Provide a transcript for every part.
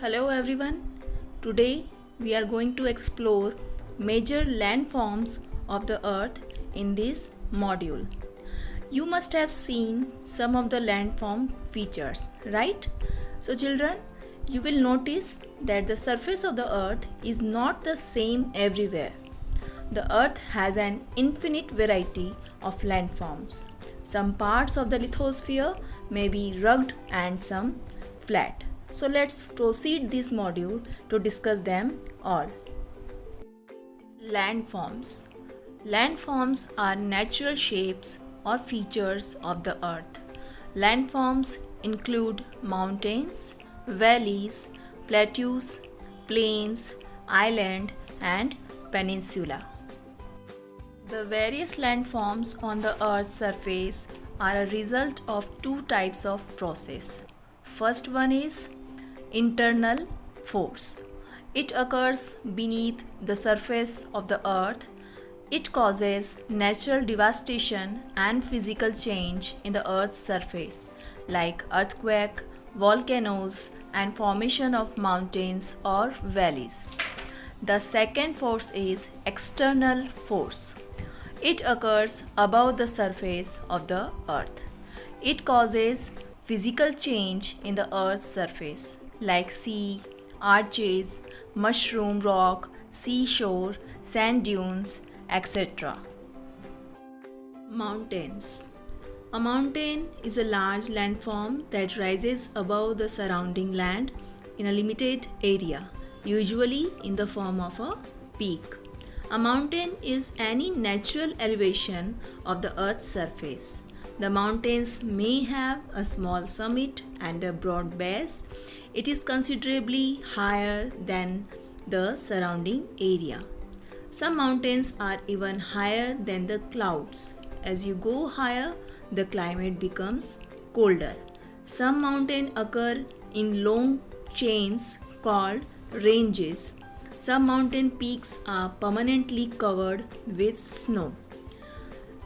Hello everyone. Today we are going to explore major landforms of the earth in this module. You must have seen some of the landform features, right? So children, you will notice that the surface of the earth is not the same everywhere. The earth has an infinite variety of landforms. Some parts of the lithosphere may be rugged and some flat. So let's proceed this module to discuss them all. Landforms. Landforms are natural shapes or features of the earth. Landforms include mountains, valleys, plateaus, plains, island, and peninsula. The various landforms on the earth's surface are a result of two types of process. First one is internal force. It occurs beneath the surface of the earth. It causes natural devastation and physical change in the earth's surface, like earthquake, volcanoes, and formation of mountains or valleys. The second force is external force. It occurs above the surface of the earth. It causes physical change in the earth's surface, like sea, arches, mushroom rock, seashore, sand dunes, etc. Mountains. A mountain is a large landform that rises above the surrounding land in a limited area, usually in the form of a peak. A mountain is any natural elevation of the earth's surface. The mountains may have a small summit and a broad base. It is considerably higher than the surrounding area. Some mountains are even higher than the clouds. As you go higher, the climate becomes colder. Some mountains occur in long chains called ranges. Some mountain peaks are permanently covered with snow.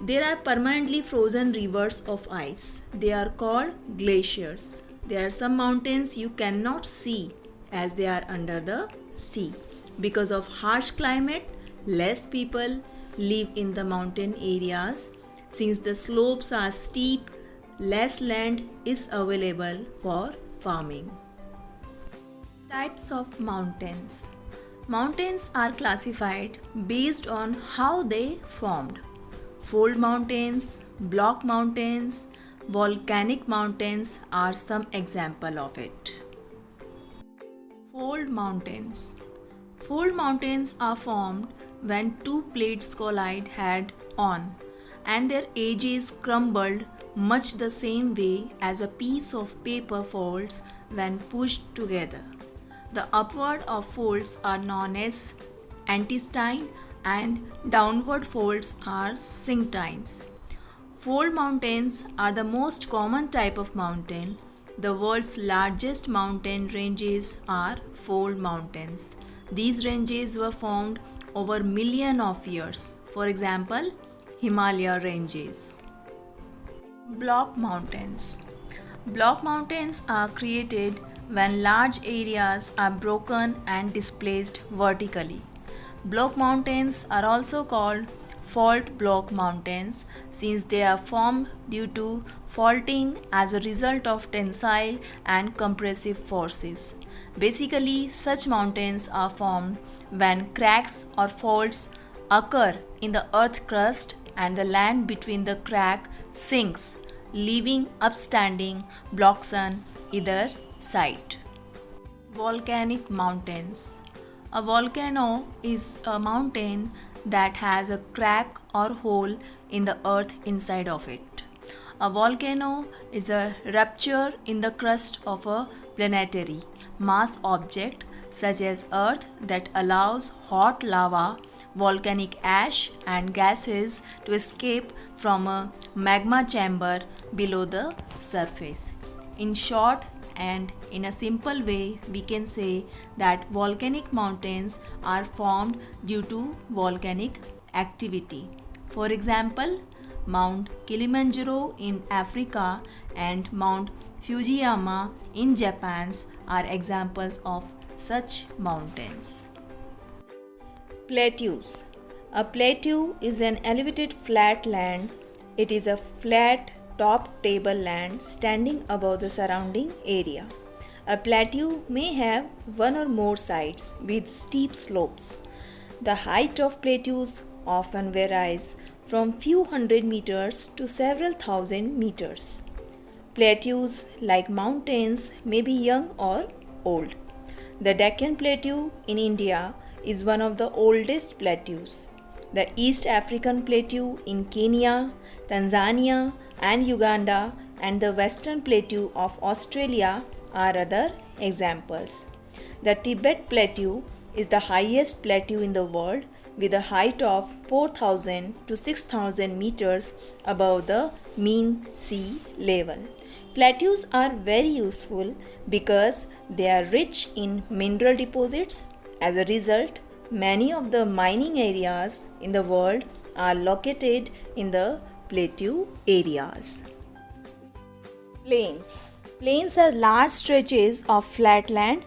There are permanently frozen rivers of ice. They are called glaciers. There are some mountains you cannot see as they are under the sea. Because of harsh climate, less people live in the mountain areas. Since the slopes are steep, less land is available for farming. Types of mountains. Mountains are classified based on how they formed. Fold mountains, block mountains, volcanic mountains are some example of it. Fold mountains. Fold mountains are formed when two plates collide head on and their edges crumbled much the same way as a piece of paper folds when pushed together. The upward of folds are known as anticline and downward folds are synclines. Fold mountains are the most common type of mountain. The world's largest mountain ranges are fold mountains. These ranges were formed over millions of years. For example, Himalaya ranges. Block mountains. Block mountains are created when large areas are broken and displaced vertically. Block mountains are also called fault block mountains since they are formed due to faulting as a result of tensile and compressive forces. Basically, such mountains are formed when cracks or faults occur in the earth crust and the land between the crack sinks, leaving upstanding blocks on either side. Volcanic mountains. A volcano is a mountain that has a crack or hole in the earth inside of it. A volcano is a rupture in the crust of a planetary mass object such as Earth that allows hot lava, volcanic ash, and gases to escape from a magma chamber below the surface. In short, and in a simple way, we can say that volcanic mountains are formed due to volcanic activity. For example, Mount Kilimanjaro in Africa and Mount Fujiyama in Japan are examples of such mountains. Plateaus. A plateau is an elevated flat land. It is a flat topped tableland standing above the surrounding area. A plateau may have one or more sides with steep slopes. The height of plateaus often varies from few hundred meters to several thousand meters. Plateaus, like mountains, may be young or old. The Deccan Plateau in India is one of the oldest plateaus. The East African Plateau in Kenya, Tanzania, and Uganda, and the Western Plateau of Australia are other examples. The Tibet Plateau is the highest plateau in the world with a height of 4,000 to 6,000 meters above the mean sea level. Plateaus are very useful because they are rich in mineral deposits. As a result, many of the mining areas in the world are located in the plateau areas. Plains. Plains are large stretches of flat land.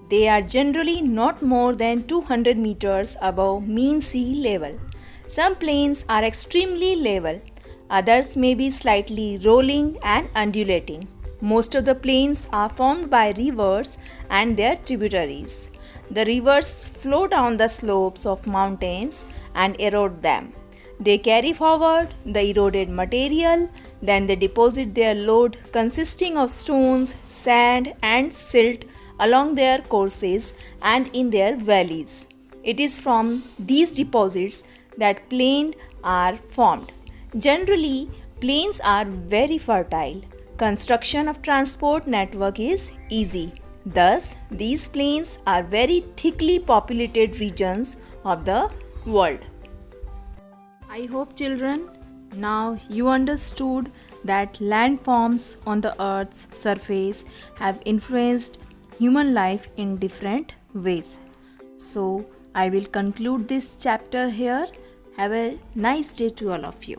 They are generally not more than 200 meters above mean sea level. Some plains are extremely level. Others may be slightly rolling and undulating. Most of the plains are formed by rivers and their tributaries. The rivers flow down the slopes of mountains and erode them. They carry forward the eroded material, then they deposit their load consisting of stones, sand, and silt along their courses and in their valleys. It is from these deposits that plains are formed. Generally, plains are very fertile. Construction of transport network is easy. Thus, these plains are very thickly populated regions of the world. I hope children, now you understood that landforms on the earth's surface have influenced human life in different ways. So, I will conclude this chapter here. Have a nice day to all of you.